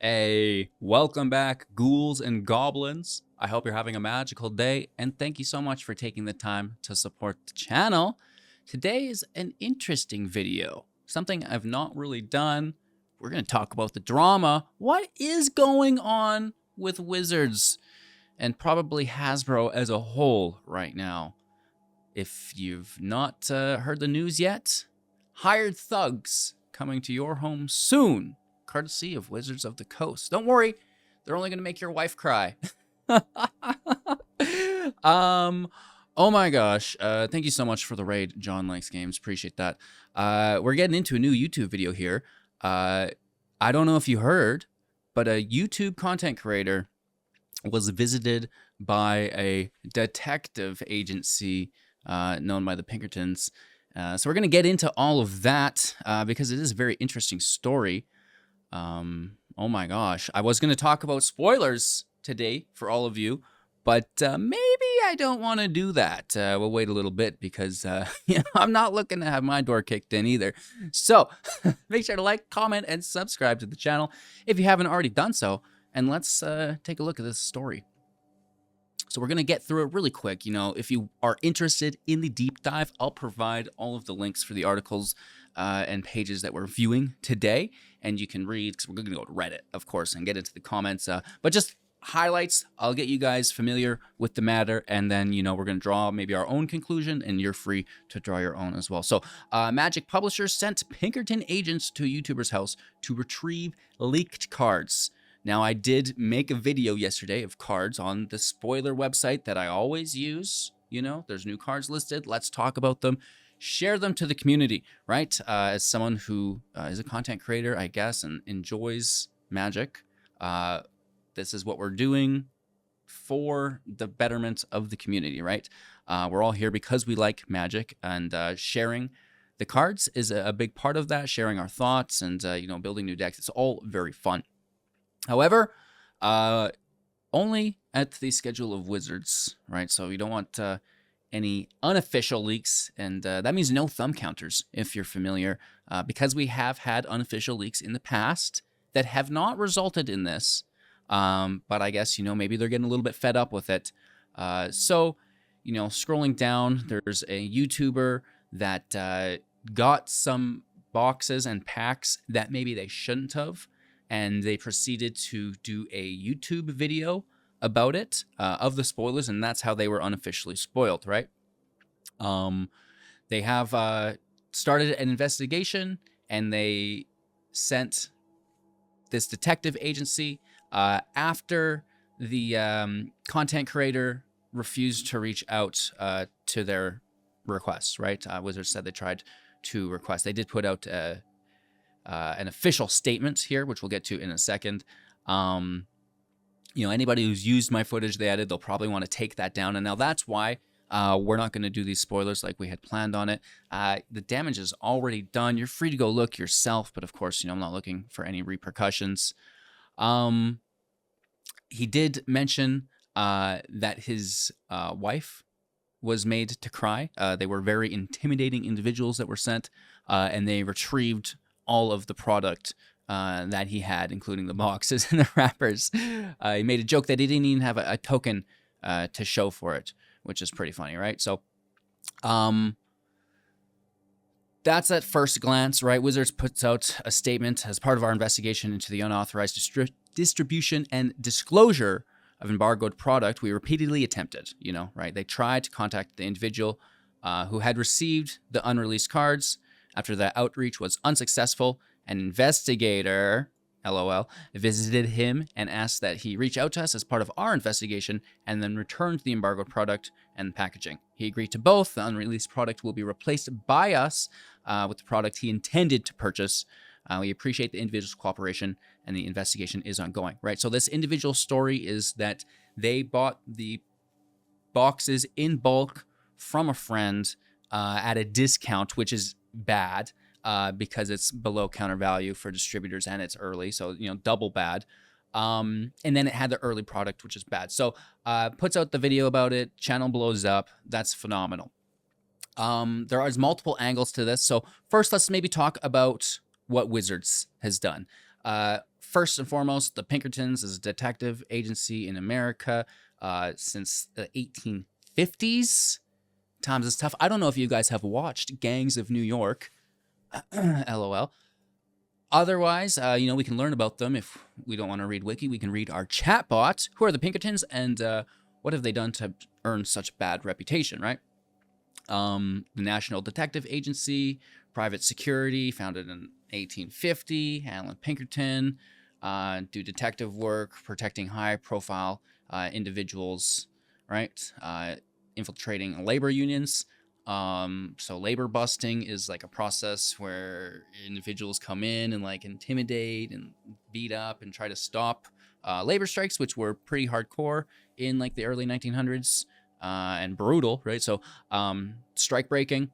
Hey, welcome back, ghouls and goblins. I hope you're having a magical day, and thank you so much for taking the time to support the channel. Today is an interesting video, something I've not really done. We're going to talk about the drama. What is going on with Wizards and probably Hasbro as a whole right now? If you've not heard the news yet, hired thugs coming to your home soon, courtesy of Wizards of the Coast. Don't worry, they're only going to make your wife cry. Oh my gosh. Thank you so much for the raid, John Likes Games. Appreciate that. We're getting into a new YouTube video here. I don't know if you heard, but a YouTube content creator was visited by a detective agency known by the Pinkertons. So we're going to get into all of that because it is a very interesting story. Oh my gosh. I was going to talk about spoilers today for all of you, but maybe I don't want to do that. We'll wait a little bit because I'm not looking to have my door kicked in either. So make sure to like, comment, and subscribe to the channel if you haven't already done so. And let's take a look at this story. So we're going to get through it really quick. You know, if you are interested in the deep dive, I'll provide all of the links for the articles and pages that we're viewing today. And you can read, because we're going to go to Reddit, of course, and get into the comments. But just highlights, I'll get you guys familiar with the matter. And then, you know, we're going to draw maybe our own conclusion, and you're free to draw your own as well. So Magic Publishers sent Pinkerton agents to a YouTuber's house to retrieve leaked cards. Now, I did make a video yesterday of cards on the spoiler website that I always use. You know, there's new cards listed. Let's talk about them. Share them to the community, right? As someone who is a content creator, I guess, and enjoys Magic, this is what we're doing for the betterment of the community, right? We're all here because we like Magic, and sharing the cards is a big part of that, sharing our thoughts and, you know, building new decks. It's all very fun. However, only at the schedule of Wizards, right? So you don't want any unofficial leaks, and that means no thumb counters, if you're familiar, because we have had unofficial leaks in the past that have not resulted in this. But I guess, you know, maybe they're getting a little bit fed up with it. So, you know, scrolling down, there's a YouTuber that got some boxes and packs that maybe they shouldn't have. And they proceeded to do a YouTube video about it, of the spoilers, and that's how they were unofficially spoiled, right? They have started an investigation, and they sent this detective agency after the content creator refused to reach out to their requests, right? Wizards said they tried to request. They did put out an official statement here, which we'll get to in a second. You know, anybody who's used my footage they added, they'll probably want to take that down. And now that's why we're not going to do these spoilers like we had planned on it. The damage is already done. You're free to go look yourself, but of course, you know, I'm not looking for any repercussions. He did mention that his wife was made to cry. They were very intimidating individuals that were sent, and they retrieved all of the product that he had, including the boxes and the wrappers. He made a joke that he didn't even have a token to show for it, which is pretty funny, right? So that's at first glance, right? Wizards puts out a statement as part of our investigation into the unauthorized distribution and disclosure of embargoed product. We repeatedly attempted, you know, right? They tried to contact the individual who had received the unreleased cards. After the outreach was unsuccessful, an investigator, LOL, visited him and asked that he reach out to us as part of our investigation and then return the embargoed product and packaging. He agreed to both. The unreleased product will be replaced by us with the product he intended to purchase. We appreciate the individual's cooperation, and the investigation is ongoing, right? So this individual story is that they bought the boxes in bulk from a friend at a discount, which is bad because it's below counter value for distributors and it's early, so, you know, double bad. And then it had the early product, which is bad. So puts out the video about it, channel blows up. That's phenomenal. There are multiple angles to this. So first, let's maybe talk about what Wizards has done. First and foremost, the Pinkertons is a detective agency in America since the 1850s. Times is tough. I don't know if you guys have watched Gangs of New York. LOL. Otherwise, we can learn about them. If we don't want to read wiki, we can read our chatbot. Who are the Pinkertons, and what have they done to earn such bad reputation, right? The National Detective Agency, private security, founded in 1850. Alan Pinkerton, do detective work, protecting high-profile individuals, right? Infiltrating labor unions. So labor busting is like a process where individuals come in and like intimidate and beat up and try to stop labor strikes, which were pretty hardcore in like the early 1900s and brutal, right? So strike breaking,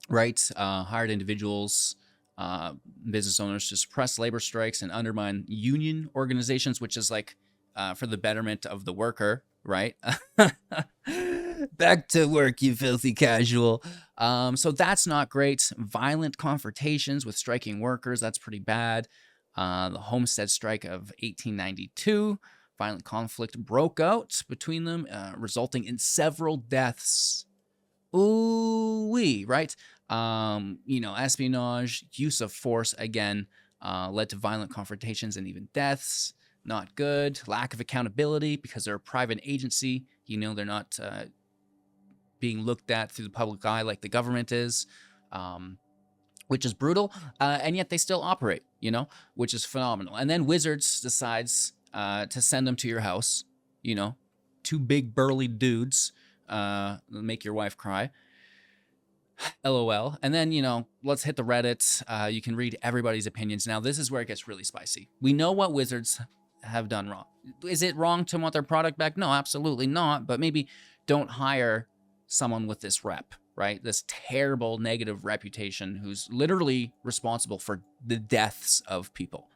right? Hired individuals, business owners to suppress labor strikes and undermine union organizations, which is like for the betterment of the worker, right? Back to work, you filthy casual. So that's not great. Violent confrontations with striking workers, that's pretty bad. The Homestead Strike of 1892, violent conflict broke out between them, resulting in several deaths. Ooh-wee, right? Espionage, use of force, again, led to violent confrontations and even deaths. Not good. Lack of accountability because they're a private agency. They're not being looked at through the public eye like the government is, which is brutal. And yet they still operate, which is phenomenal. And then Wizards decides to send them to your house, two big burly dudes, make your wife cry. LOL. And then, let's hit the Reddit. You can read everybody's opinions. Now, this is where it gets really spicy. We know what Wizards have done wrong. Is it wrong to want their product back? No, absolutely not. But maybe don't hire someone with this rep, right? This terrible negative reputation who's literally responsible for the deaths of people.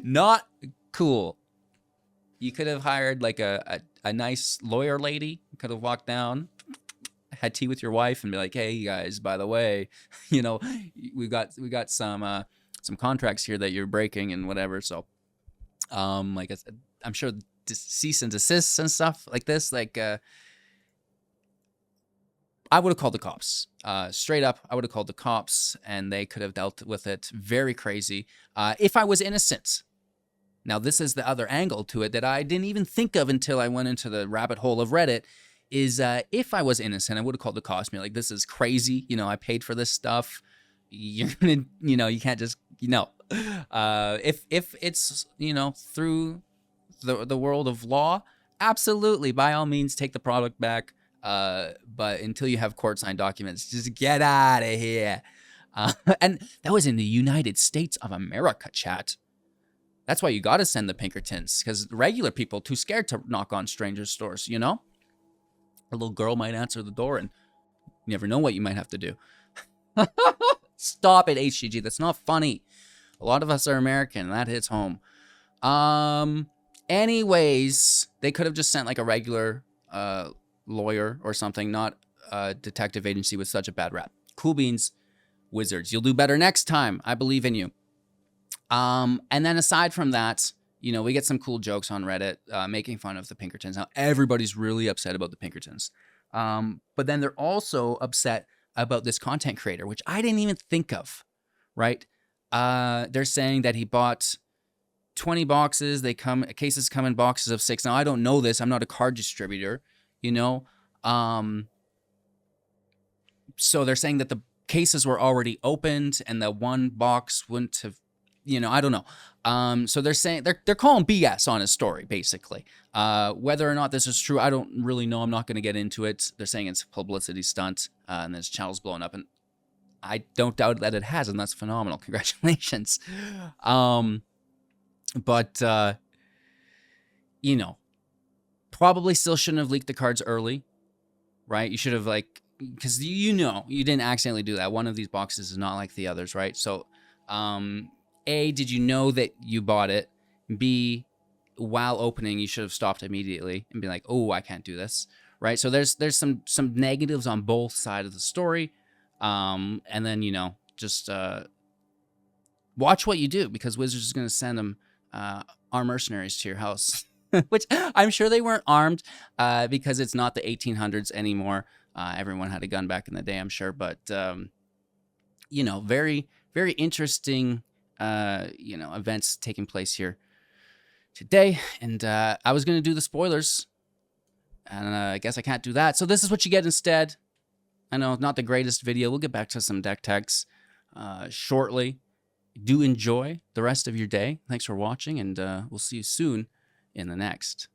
Not cool. You could have hired like a nice lawyer lady, could have walked down, had tea with your wife and be like, hey guys, by the way, we got some contracts here that you're breaking and whatever. So like I said, I'm sure cease and desists and stuff like this, like I would have called the cops. Straight up, I would have called the cops and they could have dealt with it. Very crazy. If I was innocent. Now, this is the other angle to it that I didn't even think of until I went into the rabbit hole of Reddit, is if I was innocent, I would have called the cops and be like, this is crazy. I paid for this stuff. You're going to, you can't just, if it's, through the world of law, absolutely, by all means, take the product back. But until you have court-signed documents, just get out of here. And that was in the United States of America, chat. That's why you got to send the Pinkertons, because regular people too scared to knock on strangers' doors, A little girl might answer the door, and you never know what you might have to do. Stop it, HGG. That's not funny. A lot of us are American, and that hits home. Anyways, they could have just sent like a regular lawyer or something, not a detective agency with such a bad rap. Cool beans, Wizards. You'll do better next time. I believe in you. And then aside from that, we get some cool jokes on Reddit making fun of the Pinkertons. Now, everybody's really upset about the Pinkertons. But then they're also upset about this content creator, which I didn't even think of, right? They're saying that he bought 20 boxes. Cases come in boxes of 6. Now, I don't know this. I'm not a card distributor, So they're saying that the cases were already opened and the one box wouldn't have, I don't know. So they're saying they're calling BS on his story, basically. Whether or not this is true, I don't really know. I'm not going to get into it. They're saying it's a publicity stunt and his channel's blowing up, and I don't doubt that it has, and that's phenomenal. Congratulations. But probably still shouldn't have leaked the cards early, right? You should have because you didn't accidentally do that. One of these boxes is not like the others, right? So, A, did you know that you bought it? B, while opening, you should have stopped immediately and be like, oh, I can't do this, right? So there's some negatives on both sides of the story. And then, just watch what you do, because Wizards is going to send them armed mercenaries to your house, which I'm sure they weren't armed because it's not the 1800s anymore. Everyone had a gun back in the day, I'm sure. But, very, very interesting, events taking place here today. And I was going to do the spoilers, and I guess I can't do that. So this is what you get instead. I know, not the greatest video. We'll get back to some deck techs shortly. Do enjoy the rest of your day. Thanks for watching, and we'll see you soon in the next.